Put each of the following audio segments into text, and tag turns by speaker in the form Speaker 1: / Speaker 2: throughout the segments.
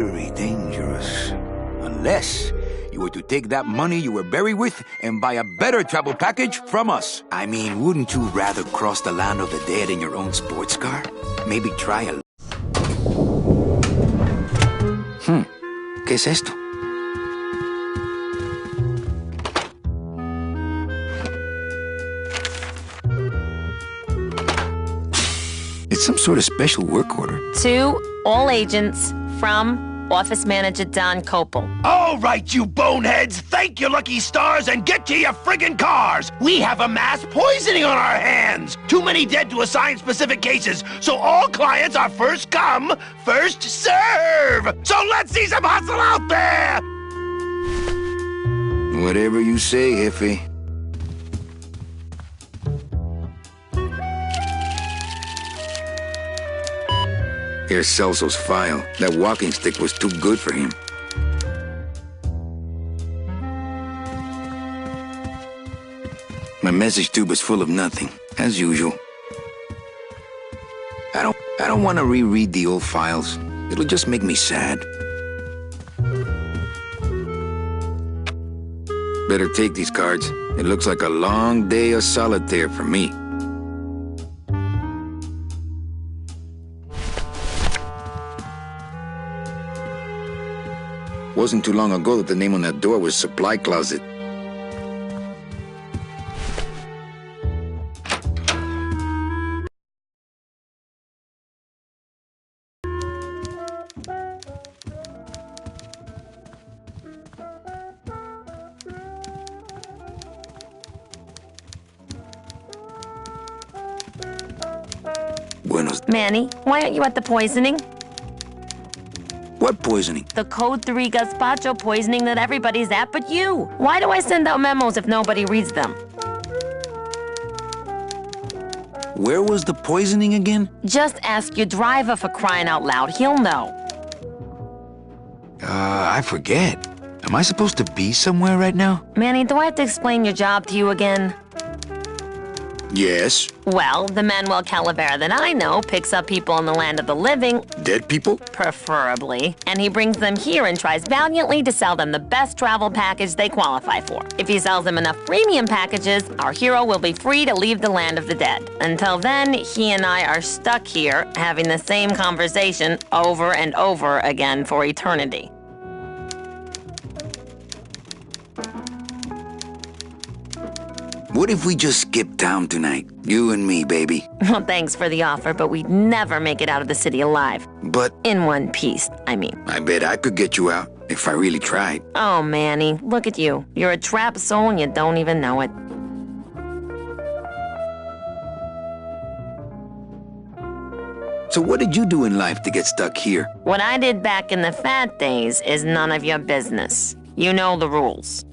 Speaker 1: Very dangerous. Unless you were to take that money you were buried with and buy a better travel package from us. I mean, wouldn't you rather cross the land of the dead in your own sports car? Maybe try a... ¿Qué es esto? It's some sort of special work order.
Speaker 2: To all agents from Office Manager Don Copel.
Speaker 3: All right, you boneheads, thank your lucky stars and get to your friggin' cars! We have a mass poisoning on our hands! Too many dead to assign specific cases, so all clients are first come, first serve! So let's see some hustle out there!
Speaker 1: Whatever you say, Jefe. Here's Celso's file. That walking stick was too good for him. My message tube is full of nothing, as usual. I don't want to reread the old files. It'll just make me sad. Better take these cards. It looks like a long day of solitaire for me. Wasn't too long ago that the name on that door was Supply Closet. Buenos.
Speaker 2: Manny, why aren't you at the poisoning?
Speaker 1: What poisoning?
Speaker 2: The Code 3 gazpacho poisoning that everybody's at but you. Why do I send out memos if nobody reads them?
Speaker 1: Where was the poisoning again?
Speaker 2: Just ask your driver, for crying out loud. He'll know.
Speaker 1: I forget. Am I supposed to be somewhere right now?
Speaker 2: Manny, do I have to explain your job to you again?
Speaker 1: Yes.
Speaker 2: Well, the Manuel Calavera that I know picks up people in the land of the living.
Speaker 1: Dead people?
Speaker 2: Preferably. And he brings them here and tries valiantly to sell them the best travel package they qualify for. If he sells them enough premium packages, our hero will be free to leave the land of the dead. Until then, he and I are stuck here, having the same conversation over and over again for eternity.
Speaker 1: What if we just skip town tonight? You and me, baby.
Speaker 2: Well, thanks for the offer, but we'd never make it out of the city alive.
Speaker 1: But...
Speaker 2: in one piece, I mean.
Speaker 1: I bet I could get you out, if I really tried.
Speaker 2: Oh, Manny, look at you. You're a trapped soul and you don't even know it.
Speaker 1: So what did you do in life to get stuck here?
Speaker 2: What I did back in the fat days is none of your business. You know the rules.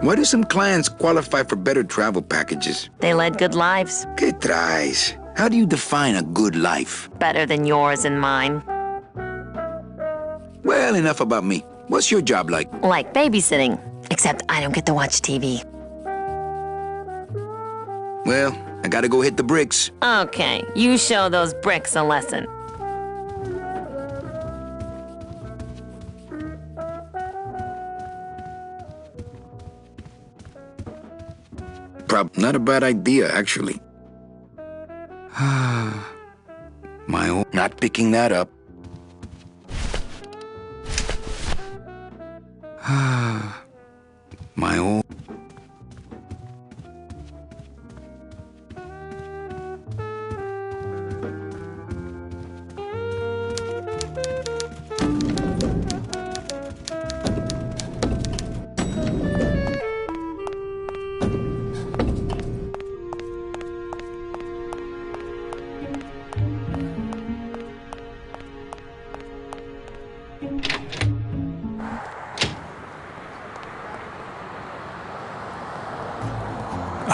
Speaker 1: Why do some clients qualify for better travel packages?
Speaker 2: They led good lives.
Speaker 1: ¿Qué traes? How do you define a good life?
Speaker 2: Better than yours and mine.
Speaker 1: Well, enough about me. What's your job like?
Speaker 2: Like babysitting. Except I don't get to watch TV.
Speaker 1: Well, I gotta go hit the bricks.
Speaker 2: Okay, you show those bricks a lesson.
Speaker 1: Not a bad idea, actually. My old... Not picking that up. My old...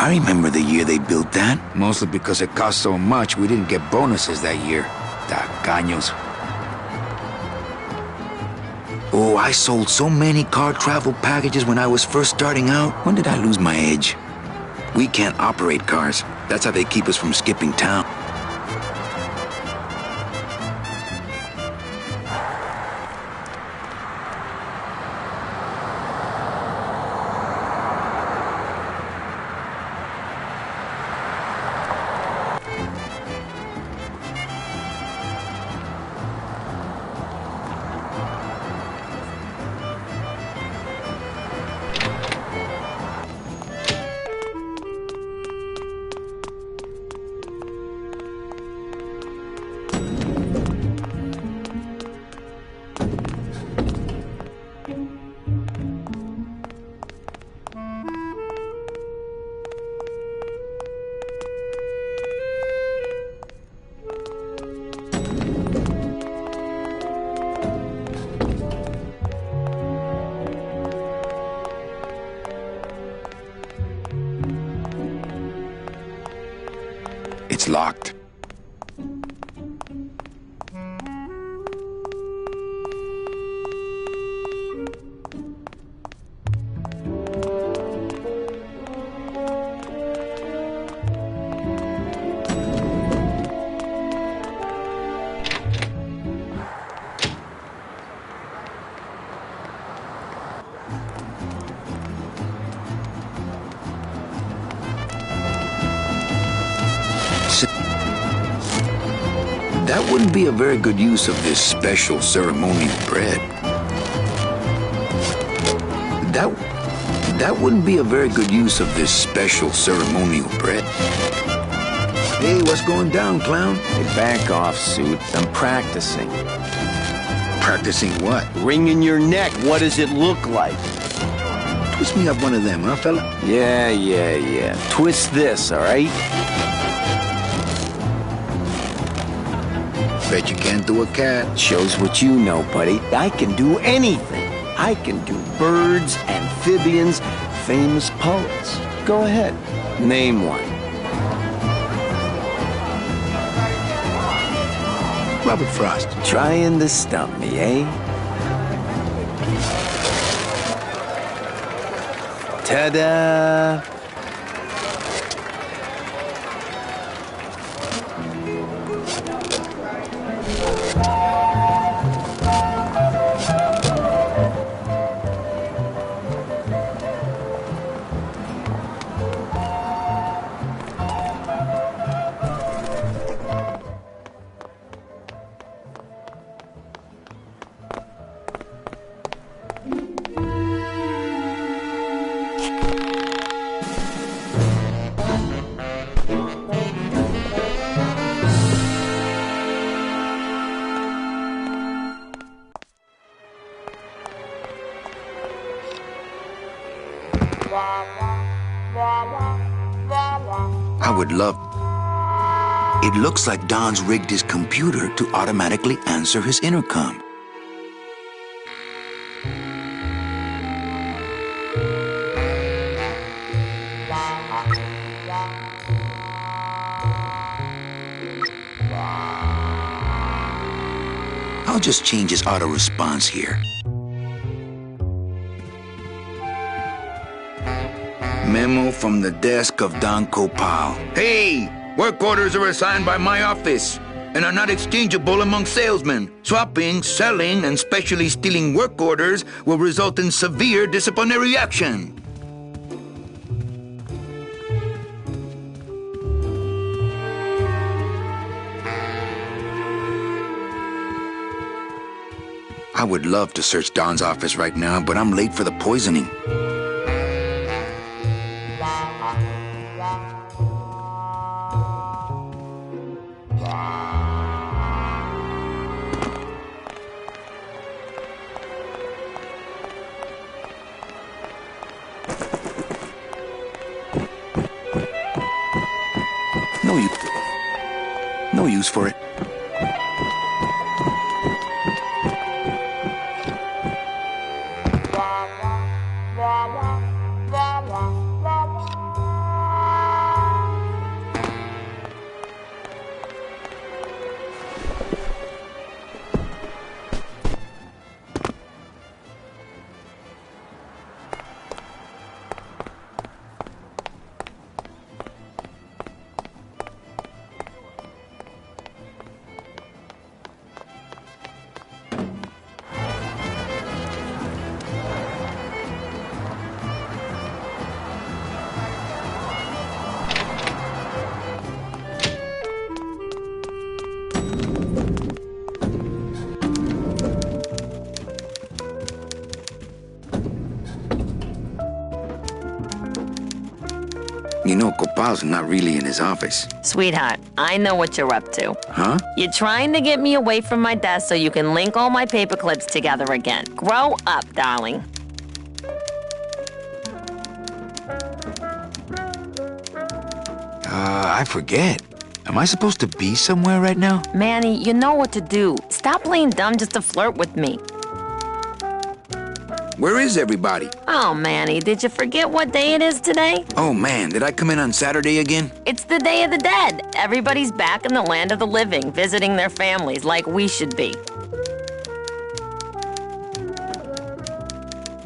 Speaker 1: I remember the year they built that. Mostly because it cost so much, we didn't get bonuses that year. Tacaños. Oh, I sold so many car travel packages when I was first starting out. When did I lose my edge? We can't operate cars. That's how they keep us from skipping town. That wouldn't be a very good use of this special ceremonial bread. That wouldn't be a very good use of this special ceremonial bread. Hey, what's going down, clown?
Speaker 4: Hey, back off, Suit. I'm practicing.
Speaker 1: Practicing what?
Speaker 4: Wringing your neck. What does it look like?
Speaker 1: Twist me up one of them, huh, fella?
Speaker 4: Yeah. Twist this, all right?
Speaker 1: Bet you can't do a cat.
Speaker 4: Shows what you know, buddy. I can do anything. I can do birds, amphibians, famous poets. Go ahead. Name one.
Speaker 1: Robert Frost.
Speaker 4: Trying to stump me, eh? Ta-da!
Speaker 1: I would love... It looks like Don's rigged his computer to automatically answer his intercom. I'll just change his auto response here. Memo from the desk of Don Copal. Hey! Work orders are assigned by my office and are not exchangeable among salesmen. Swapping, selling, and specially stealing work orders will result in severe disciplinary action. I would love to search Don's office right now, but I'm late for the poisoning. No use for it. You know, Copal's not really in his office.
Speaker 2: Sweetheart, I know what you're up to.
Speaker 1: Huh?
Speaker 2: You're trying to get me away from my desk so you can link all my paper clips together again. Grow up, darling.
Speaker 1: I forget. Am I supposed to be somewhere right now?
Speaker 2: Manny, you know what to do. Stop playing dumb just to flirt with me.
Speaker 1: Where is everybody?
Speaker 2: Oh, Manny, did you forget what day it is today?
Speaker 1: Oh, man, did I come in on Saturday again?
Speaker 2: It's the Day of the Dead. Everybody's back in the land of the living, visiting their families like we should be.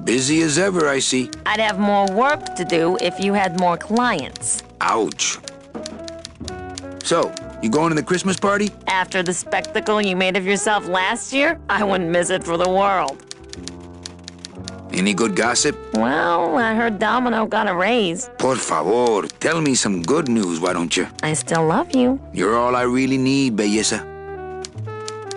Speaker 1: Busy as ever, I see.
Speaker 2: I'd have more work to do if you had more clients.
Speaker 1: Ouch. So, you going to the Christmas party?
Speaker 2: After the spectacle you made of yourself last year, I wouldn't miss it for the world.
Speaker 1: Any good gossip?
Speaker 2: Well, I heard Domino got a raise.
Speaker 1: Por favor, tell me some good news, why don't you?
Speaker 2: I still love you.
Speaker 1: You're all I really need, belleza.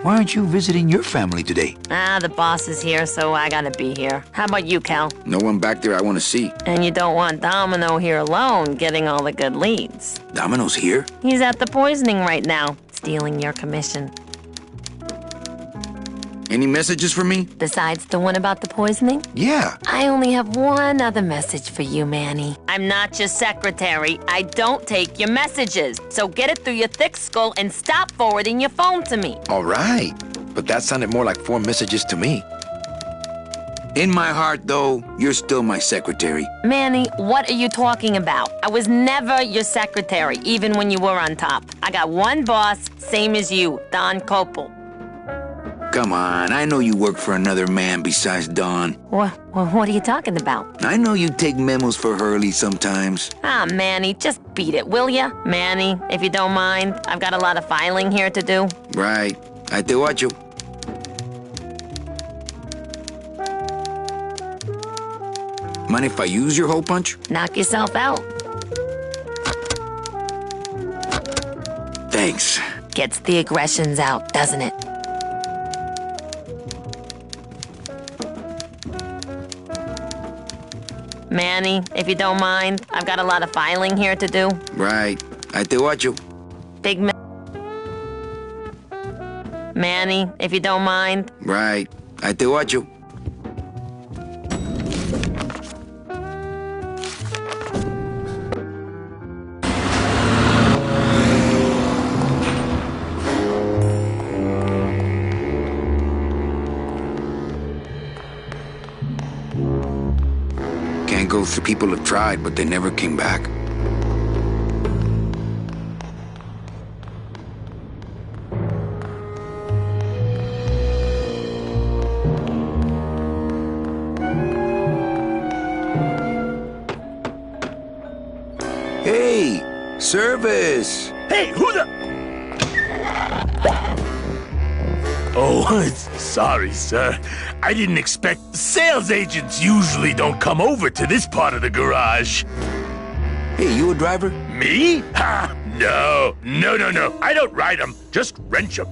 Speaker 1: Why aren't you visiting your family today?
Speaker 2: The boss is here, so I gotta be here. How about you, Cal?
Speaker 1: No one back there I want to see.
Speaker 2: And you don't want Domino here alone, getting all the good leads.
Speaker 1: Domino's here?
Speaker 2: He's at the poisoning right now, stealing your commission.
Speaker 1: Any messages for me?
Speaker 2: Besides the one about the poisoning?
Speaker 1: Yeah.
Speaker 2: I only have one other message for you, Manny. I'm not your secretary. I don't take your messages. So get it through your thick skull and stop forwarding your phone to me.
Speaker 1: All right. But that sounded more like 4 messages to me. In my heart, though, you're still my secretary.
Speaker 2: Manny, what are you talking about? I was never your secretary, even when you were on top. I got one boss, same as you, Don Copel.
Speaker 1: Come on, I know you work for another man besides Don.
Speaker 2: What are you talking about?
Speaker 1: I know you take memos for Hurley sometimes.
Speaker 2: Manny, just beat it, will ya? Manny, if you don't mind, I've got a lot of filing here to do.
Speaker 1: Right. I te watcho. Mind if I use your hole punch?
Speaker 2: Knock yourself out.
Speaker 1: Thanks.
Speaker 2: Gets the aggressions out, doesn't it? Manny, if you don't mind, I've got a lot of filing here to do.
Speaker 1: Right. I te watcho.
Speaker 2: Big Manny, if you don't mind.
Speaker 1: Right. I te watcho. Can't go through. People have tried, but they never came back. Hey, service!
Speaker 3: Hey, who the... Oh, sorry, sir. I didn't expect... Sales agents usually don't come over to this part of the garage.
Speaker 1: Hey, you a driver?
Speaker 3: Me? Ha! No. I don't ride them, just wrench them.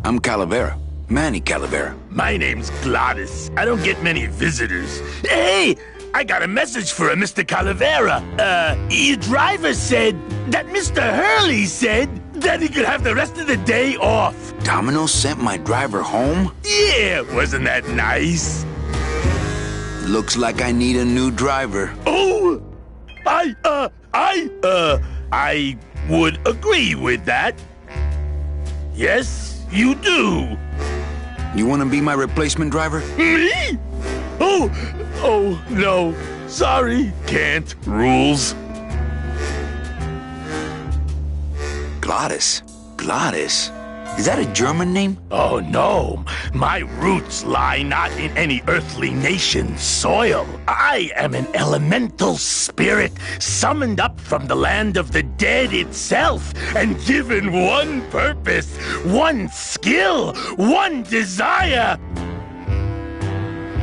Speaker 1: I'm Calavera. Manny Calavera.
Speaker 3: My name's Gladys. I don't get many visitors. Hey! I got a message for a Mr. Calavera. Your driver said that Mr. Hurley said that he could have the rest of the day off.
Speaker 1: Domino sent my driver home?
Speaker 3: Yeah, wasn't that nice?
Speaker 1: Looks like I need a new driver.
Speaker 3: Oh, I would agree with that. Yes, you do.
Speaker 1: You want to be my replacement driver?
Speaker 3: Me? Oh, no. Sorry, can't. Rules.
Speaker 1: Gladys? Gladys? Is that a German name?
Speaker 3: Oh, no. My roots lie not in any earthly nation's soil. I am an elemental spirit summoned up from the land of the dead itself and given one purpose, one skill, one desire.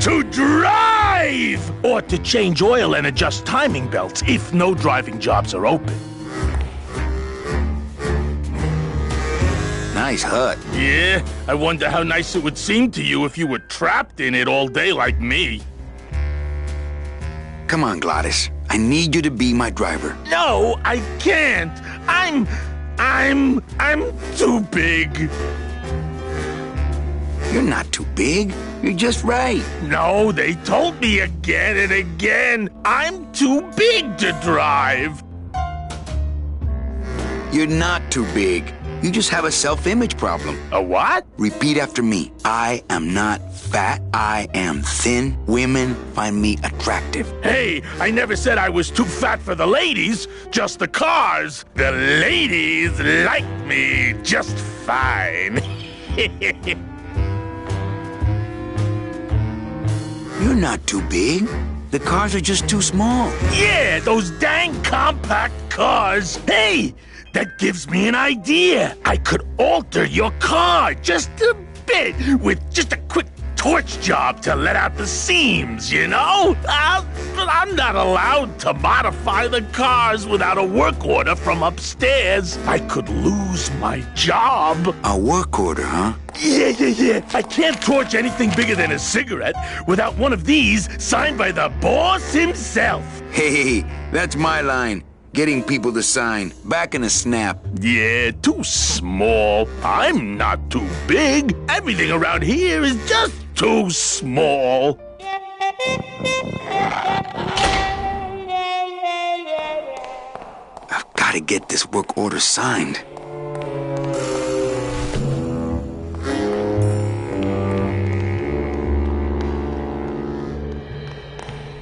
Speaker 3: To drive! Or to change oil and adjust timing belts if no driving jobs are open.
Speaker 1: Nice hut.
Speaker 3: Yeah, I wonder how nice it would seem to you if you were trapped in it all day like me.
Speaker 1: Come on, Gladys. I need you to be my driver.
Speaker 3: No, I can't. I'm too big.
Speaker 1: You're not too big. You're just right.
Speaker 3: No, they told me again and again. I'm too big to drive.
Speaker 1: You're not too big. You just have a self-image problem.
Speaker 3: A what?
Speaker 1: Repeat after me. I am not fat. I am thin. Women find me attractive.
Speaker 3: Hey, I never said I was too fat for the ladies, just the cars. The ladies like me just fine.
Speaker 1: You're not too big. The cars are just too small.
Speaker 3: Yeah, those dang compact cars. Hey, that gives me an idea. I could alter your car just a bit with just a quick torch job to let out the seams, you know? But I'm not allowed to modify the cars without a work order from upstairs. I could lose my job.
Speaker 1: A work order, huh?
Speaker 3: Yeah. I can't torch anything bigger than a cigarette without one of these signed by the boss himself.
Speaker 1: Hey, that's my line. Getting people to sign. Back in a snap.
Speaker 3: Yeah, too small. I'm not too big. Everything around here is just too small.
Speaker 1: I've got to get this work order signed.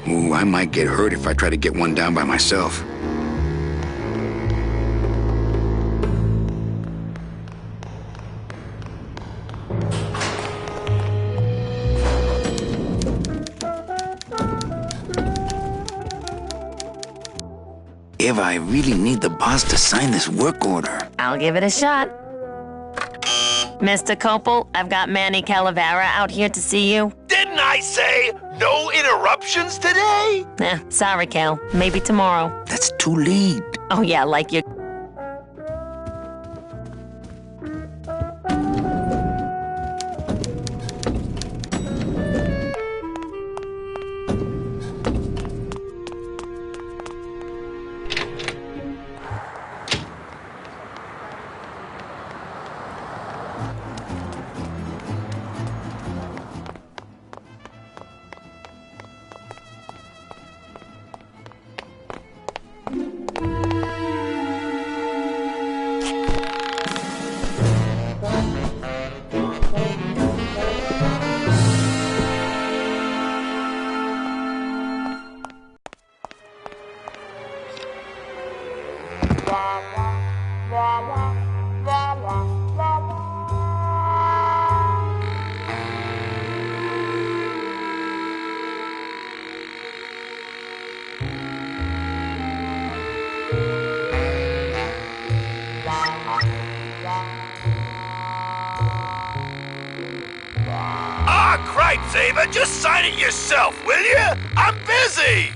Speaker 1: Ooh, I might get hurt if I try to get one down by myself. Eva, I really need the boss to sign this work order.
Speaker 2: I'll give it a shot. Mr. Copel, I've got Manny Calavera out here to see you.
Speaker 3: Didn't I say no interruptions today?
Speaker 2: Sorry, Cal. Maybe tomorrow.
Speaker 1: That's too late.
Speaker 2: Oh, yeah, like you.
Speaker 3: Cripes, Ava, just sign it yourself, will you? I'm busy!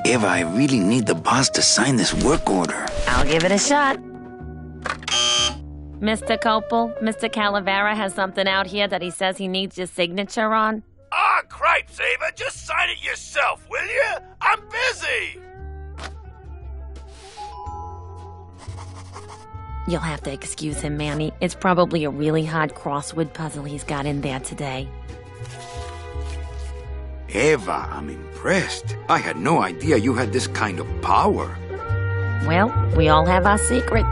Speaker 1: Eva, I really need the boss to sign this work order.
Speaker 2: I'll give it a shot. Mr. Copel, Mr. Calavera has something out here that he says he needs your signature on.
Speaker 3: Cripes, Ava, just sign it yourself, will you? I'm busy!
Speaker 2: You'll have to excuse him, Manny. It's probably a really hard crossword puzzle he's got in there today.
Speaker 1: Eva, I'm impressed. I had no idea you had this kind of power.
Speaker 2: Well, we all have our secrets.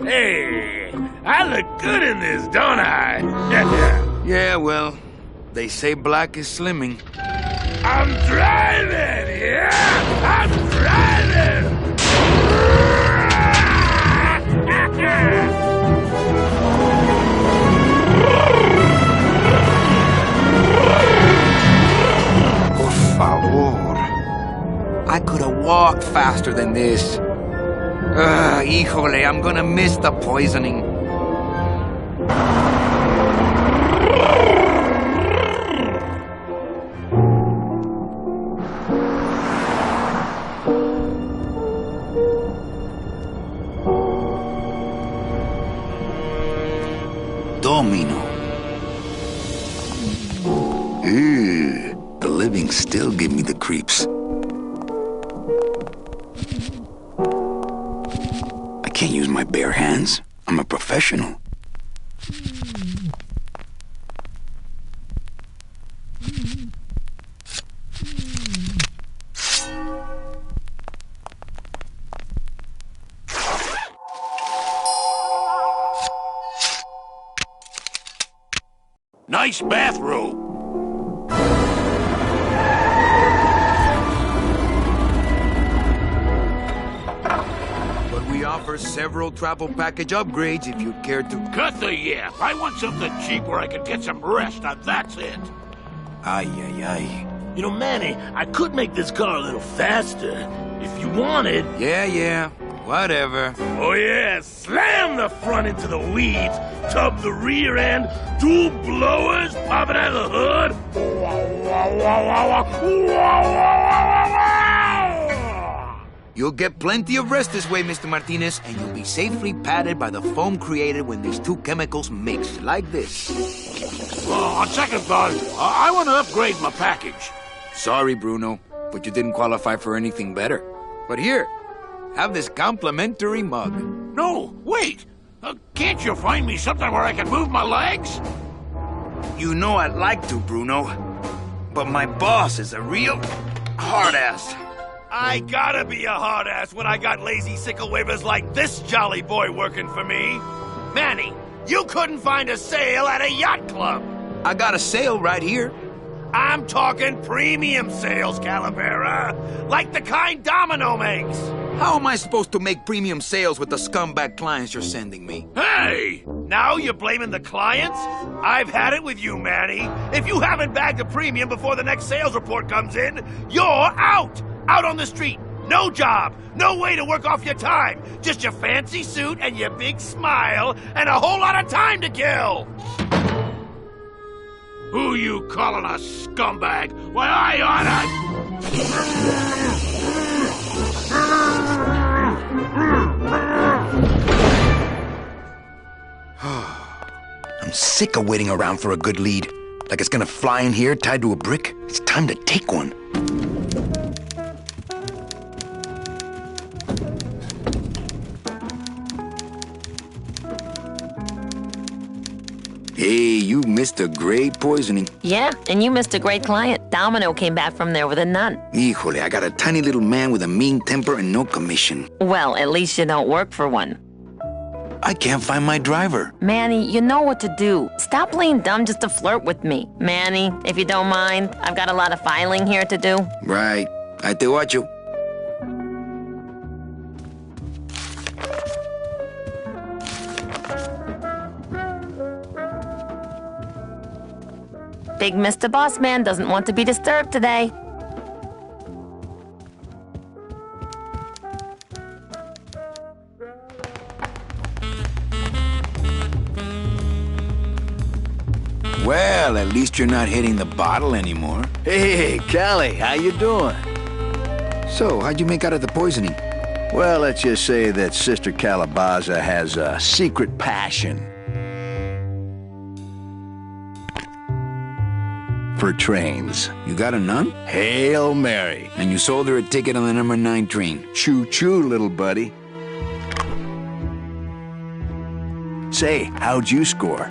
Speaker 3: Hey, I look good in this, don't I?
Speaker 1: Yeah, well, they say black is slimming.
Speaker 3: I'm driving, yeah! I'm driving!
Speaker 1: Por favor. I could have walked faster than this. Híjole, I'm gonna miss the poisoning. Domino. Ew, the living still give me the creeps. I can't use my bare hands. I'm a professional.
Speaker 3: Nice bathrobe.
Speaker 1: But we offer several travel package upgrades if you'd care to.
Speaker 3: Cut the yap. I want something cheap where I can get some rest. That's it.
Speaker 1: Ay, ay, ay.
Speaker 3: You know, Manny, I could make this car a little faster if you wanted.
Speaker 1: Yeah, whatever.
Speaker 3: Oh, yeah. Slam the front into the weeds, tub the rear end, dual blowers popping out of the hood.
Speaker 1: You'll get plenty of rest this way, Mr. Martinez, and you'll be safely padded by the foam created when these two chemicals mix, like this.
Speaker 3: On second thought, I want to upgrade my package.
Speaker 1: Sorry, Bruno, but you didn't qualify for anything better. But here, have this complimentary mug.
Speaker 3: No, wait. Can't you find me something where I can move my legs?
Speaker 1: You know I'd like to, Bruno, but my boss is a real hard-ass.
Speaker 3: I gotta be a hard-ass when I got lazy sickle wavers like this jolly boy working for me. Manny, you couldn't find a sale at a yacht club.
Speaker 1: I got a sale right here.
Speaker 3: I'm talking premium sales, Calavera. Like the kind Domino makes.
Speaker 1: How am I supposed to make premium sales with the scumbag clients you're sending me?
Speaker 3: Hey! Now you're blaming the clients? I've had it with you, Manny. If you haven't bagged a premium before the next sales report comes in, you're out! Out on the street. No job. No way to work off your time. Just your fancy suit and your big smile and a whole lot of time to kill. Who you calling a scumbag? Why, I
Speaker 1: I'm sick of waiting around for a good lead. Like it's gonna fly in here tied to a brick. It's time to take one. Hey, you missed a great poisoning.
Speaker 2: Yeah, and you missed a great client. Domino came back from there with a nun.
Speaker 1: Híjole, I got a tiny little man with a mean temper and no commission.
Speaker 2: Well, at least you don't work for one.
Speaker 1: I can't find my driver.
Speaker 2: Manny, you know what to do. Stop playing dumb just to flirt with me. Manny, if you don't mind, I've got a lot of filing here to do.
Speaker 1: Right. I te watcho.
Speaker 2: Big Mr. Boss Man doesn't want to be disturbed today.
Speaker 1: Well, at least you're not hitting the bottle anymore.
Speaker 4: Hey, Callie, how you doing?
Speaker 1: So, how'd you make out of the poisoning?
Speaker 4: Well, let's just say that Sister Calabaza has a secret passion for trains.
Speaker 1: You got a nun?
Speaker 4: Hail Mary.
Speaker 1: And you sold her a ticket on the number 9 train.
Speaker 4: Choo-choo, little buddy. Say, how'd you score?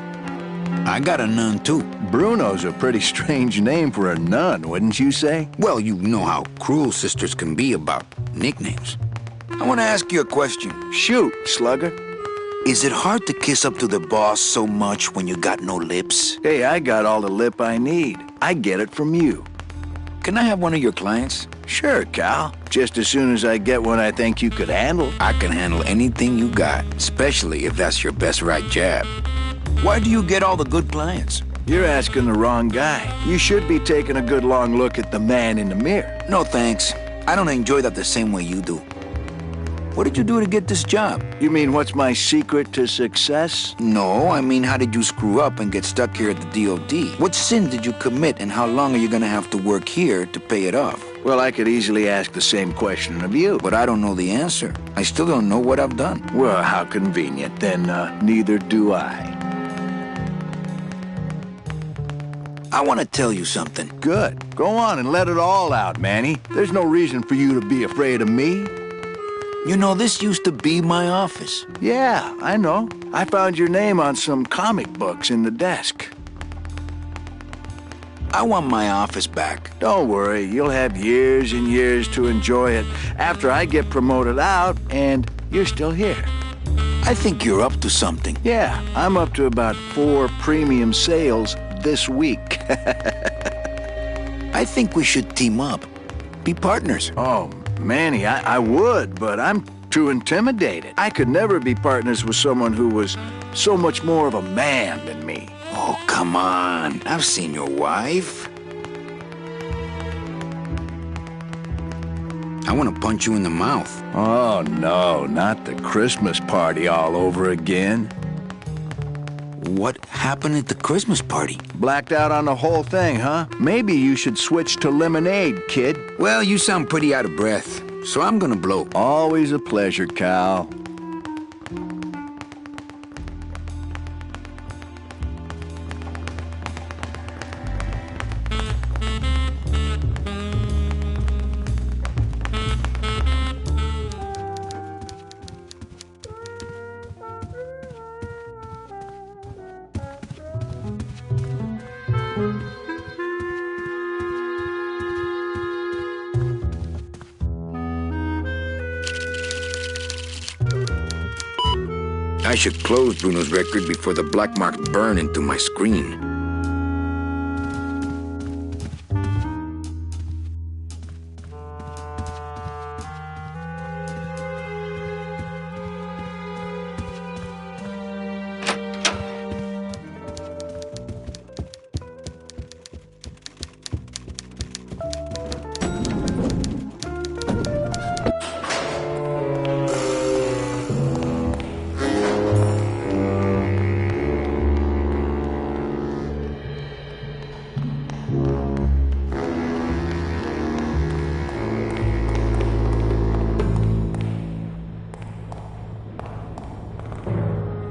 Speaker 1: I got a nun, too.
Speaker 4: Bruno's a pretty strange name for a nun, wouldn't you say?
Speaker 1: Well, you know how cruel sisters can be about nicknames. I want to ask you a question.
Speaker 4: Shoot, slugger.
Speaker 1: Is it hard to kiss up to the boss so much when you got no lips?
Speaker 4: Hey, I got all the lip I need. I get it from you.
Speaker 1: Can I have one of your clients?
Speaker 4: Sure, Cal. Just as soon as I get one I think you could handle.
Speaker 1: I can handle anything you got, especially if that's your best right jab. Why do you get all the good clients?
Speaker 4: You're asking the wrong guy. You should be taking a good long look at the man in the mirror.
Speaker 1: No thanks. I don't enjoy that the same way you do. What did you do to get this job?
Speaker 4: You mean what's my secret to success?
Speaker 1: No, I mean, how did you screw up and get stuck here at the DOD? What sin did you commit, and how long are you gonna have to work here to pay it off?
Speaker 4: Well, I could easily ask the same question of you.
Speaker 1: But I don't know the answer. I still don't know what I've done.
Speaker 4: Well, how convenient. Then neither do I.
Speaker 1: I want to tell you something.
Speaker 4: Good. Go on and let it all out, Manny. There's no reason for you to be afraid of me.
Speaker 1: You know, this used to be my office.
Speaker 4: Yeah, I know. I found your name on some comic books in the desk.
Speaker 1: I want my office back.
Speaker 4: Don't worry, you'll have years and years to enjoy it after I get promoted out and you're still here.
Speaker 1: I think you're up to something.
Speaker 4: Yeah, I'm up to about 4 premium sales this week.
Speaker 1: I think we should team up. Be partners.
Speaker 4: Oh, Manny, I would, but I'm too intimidated. I could never be partners with someone who was so much more of a man than me.
Speaker 1: Oh, come on. I've seen your wife. I want to punch you in the mouth.
Speaker 4: Oh, no, not the Christmas party all over again.
Speaker 1: What happened at the Christmas party?
Speaker 4: Blacked out on the whole thing, huh? Maybe you should switch to lemonade, kid.
Speaker 1: Well, you sound pretty out of breath, so I'm gonna blow.
Speaker 4: Always a pleasure, Cal.
Speaker 1: I should close Bruno's record before the black marks burn into my screen.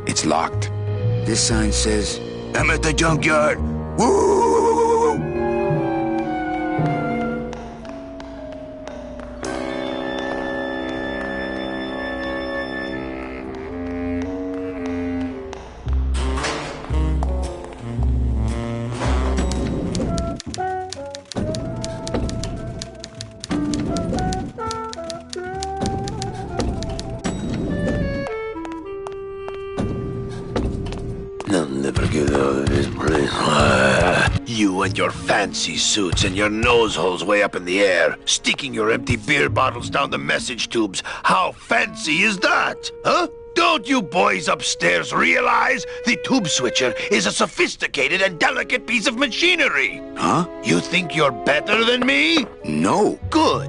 Speaker 1: It's locked. This sign says, I'm at the junkyard. Woo!
Speaker 3: I'll never get out of this place. You and your fancy suits and your nose holes way up in the air, sticking your empty beer bottles down the message tubes. How fancy is that? Huh? Don't you boys upstairs realize the tube switcher is a sophisticated and delicate piece of machinery?
Speaker 1: Huh?
Speaker 3: You think you're better than me?
Speaker 1: No.
Speaker 3: Good.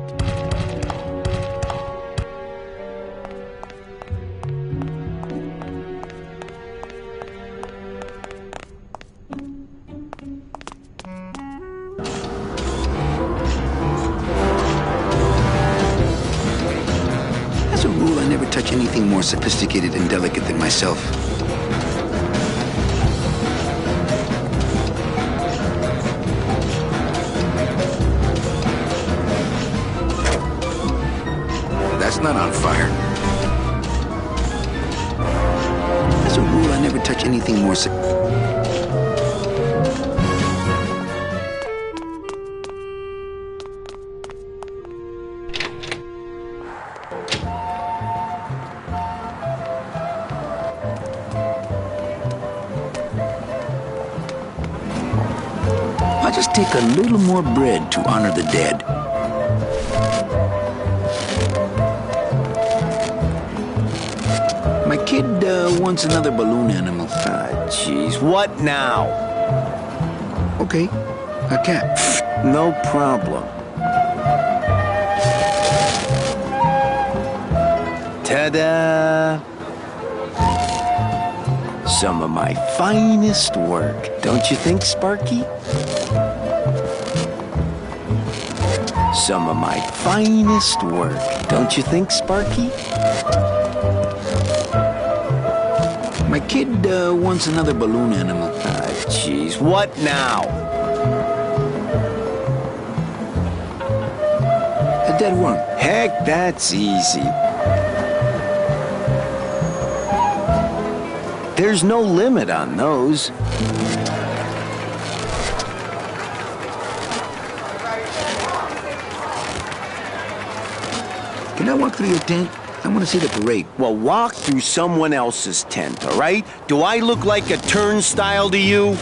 Speaker 1: As a rule, I never touch anything more sophisticated and delicate than myself. That's not on fire. As a rule, I never touch anything more I'll just take a little more bread to honor the dead. My kid wants another balloon animal.
Speaker 4: Jeez, what now?
Speaker 1: Okay, a cat.
Speaker 4: No problem. Ta-da! Some of my finest work, don't you think, Sparky? Some of my finest work, don't you think, Sparky?
Speaker 1: My kid wants another balloon animal.
Speaker 4: Jeez, what now?
Speaker 1: A dead worm.
Speaker 4: Heck, that's easy. There's no limit on those.
Speaker 1: Can I walk through your tent? I want to see the parade.
Speaker 4: Well, walk through someone else's tent, all right? Do I look like a turnstile to you?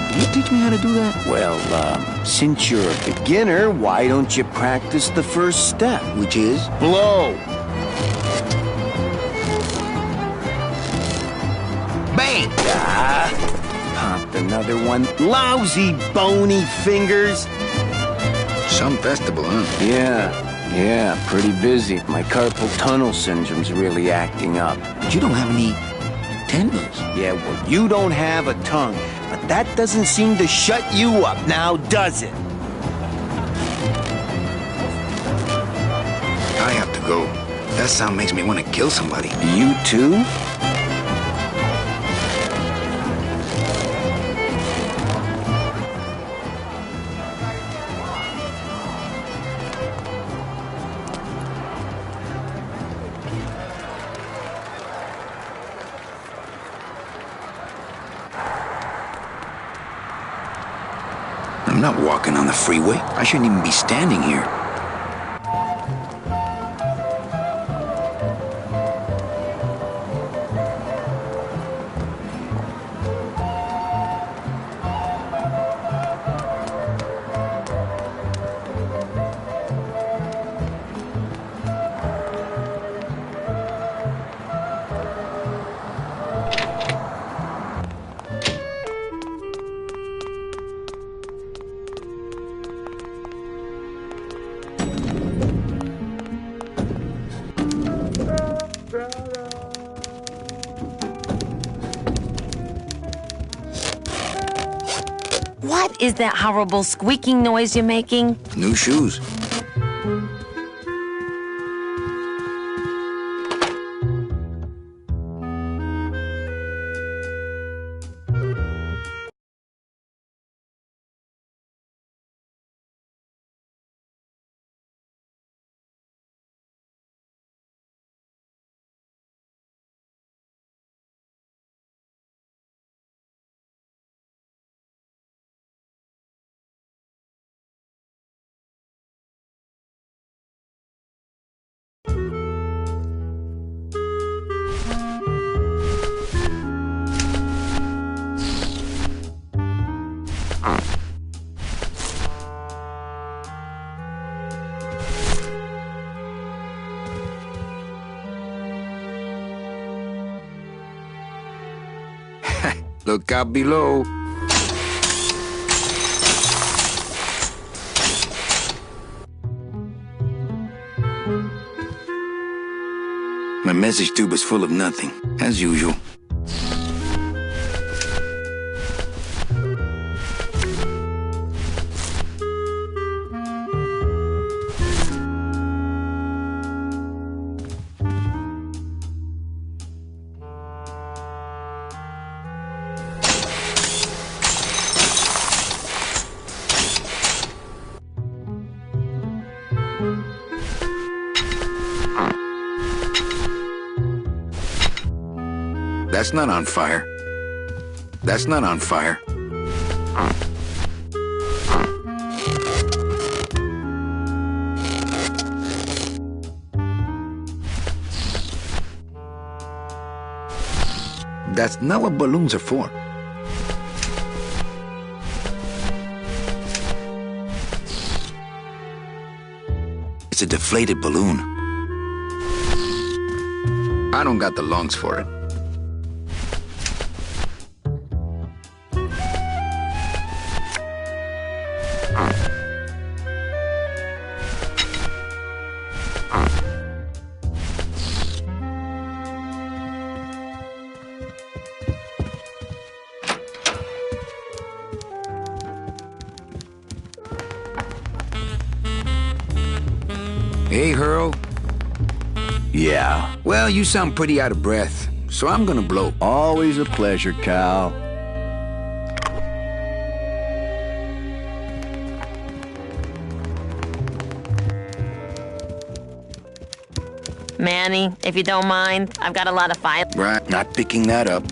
Speaker 1: Can you teach me how to do that?
Speaker 4: Well, since you're a beginner, why don't you practice the first step?
Speaker 1: Which is?
Speaker 4: Blow.
Speaker 1: Bang!
Speaker 4: Popped another one. Lousy, bony fingers.
Speaker 1: Some festival, huh?
Speaker 4: Yeah, pretty busy. My carpal tunnel syndrome's really acting up.
Speaker 1: But you don't have any tendons.
Speaker 4: Yeah, well, you don't have a tongue, but that doesn't seem to shut you up now, does it?
Speaker 1: I have to go. That sound makes me want to kill somebody.
Speaker 4: You too?
Speaker 1: I'm not walking on the freeway. I shouldn't even be standing here.
Speaker 2: What is that horrible squeaking noise you're making?
Speaker 1: New shoes. Look out below. My message tube is full of nothing, as usual. That's not on fire. That's not on fire. That's not what balloons are for. It's a deflated balloon. I don't got the lungs for it. Hey, Hurl.
Speaker 4: Yeah.
Speaker 1: Well, you sound pretty out of breath, so I'm gonna blow.
Speaker 4: Always a pleasure, Cal.
Speaker 2: Manny, if you don't mind, I've got a lot of files.
Speaker 1: Right, not picking that up.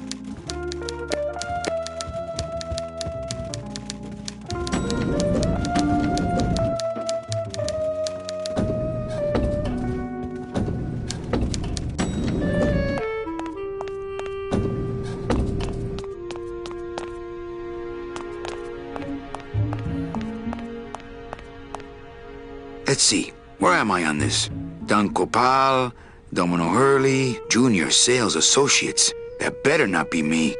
Speaker 1: Let's see, where am I on this? Don Copal, Domino Hurley, Junior Sales Associates. That better not be me.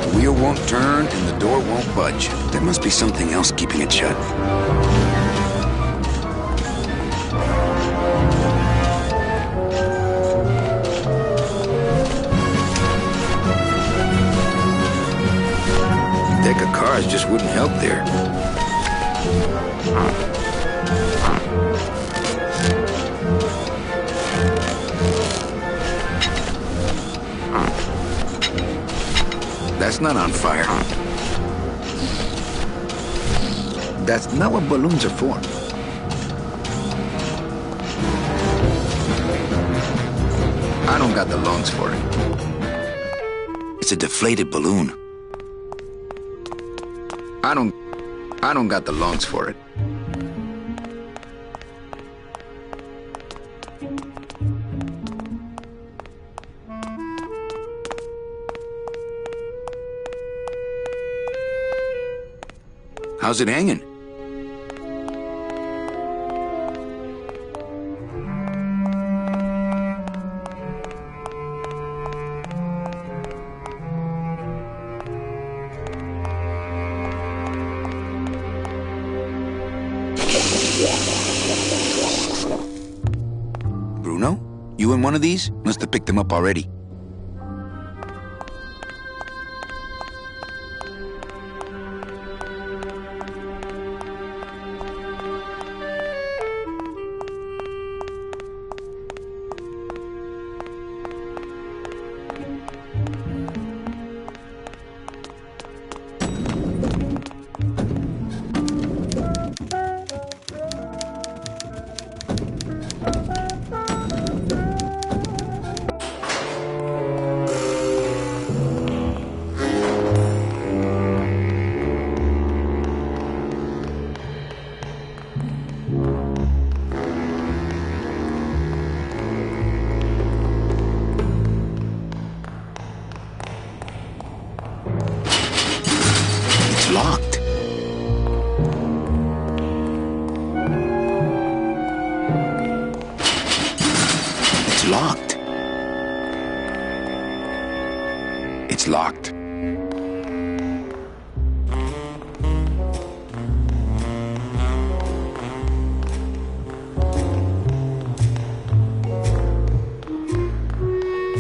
Speaker 1: The wheel won't turn and the door won't budge. There must be something else keeping it shut. Deck of cards just wouldn't help there. That's not on fire. That's not what balloons are for. I don't got the lungs for it. It's a deflated balloon. I don't got the lungs for it. How's it hanging? Bruno? You in one of these? Must have picked them up already. Locked. It's locked. It's locked.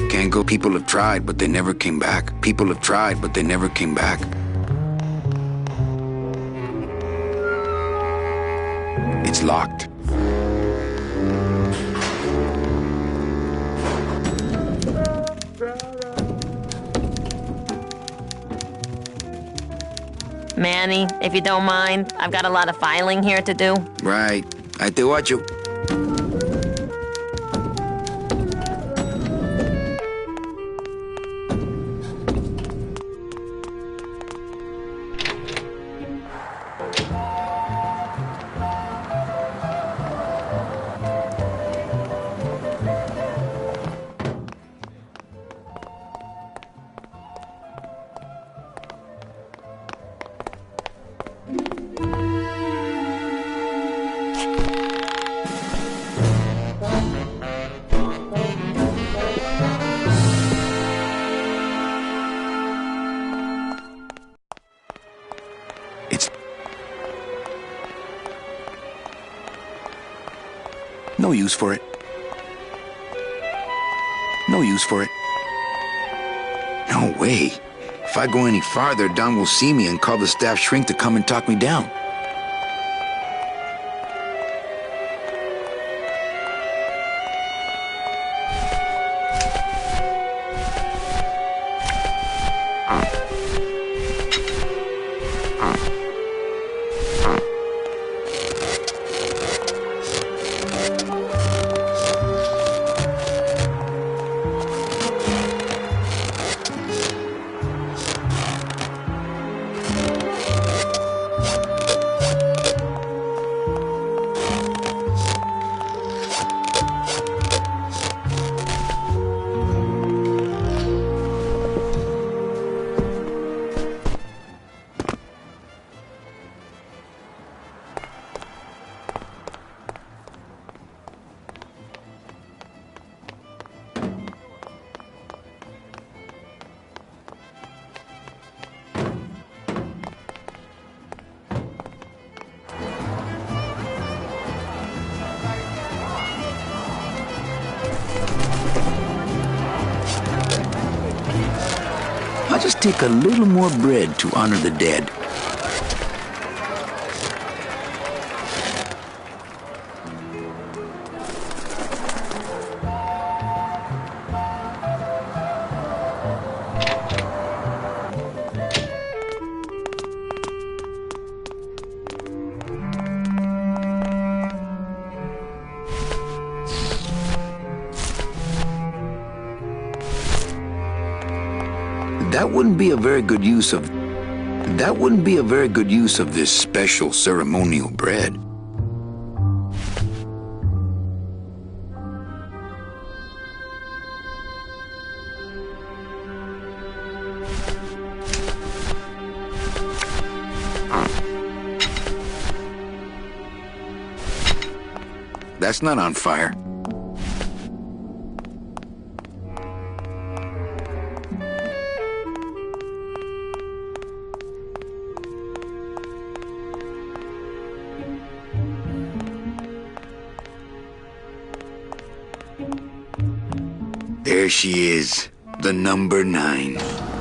Speaker 1: Can't go. People have tried, but they never came back. People have tried, but they never came back. It's locked.
Speaker 2: Manny, if you don't mind, I've got a lot of filing here to do.
Speaker 1: Right. I te watcho. No use for it. No use for it. No way. If I go any farther, Don will see me and call the staff shrink to come and talk me down. I'll just take a little more bread to honor the dead. That wouldn't be a very good use of this special ceremonial bread. That's not on fire. There she is, the number 9.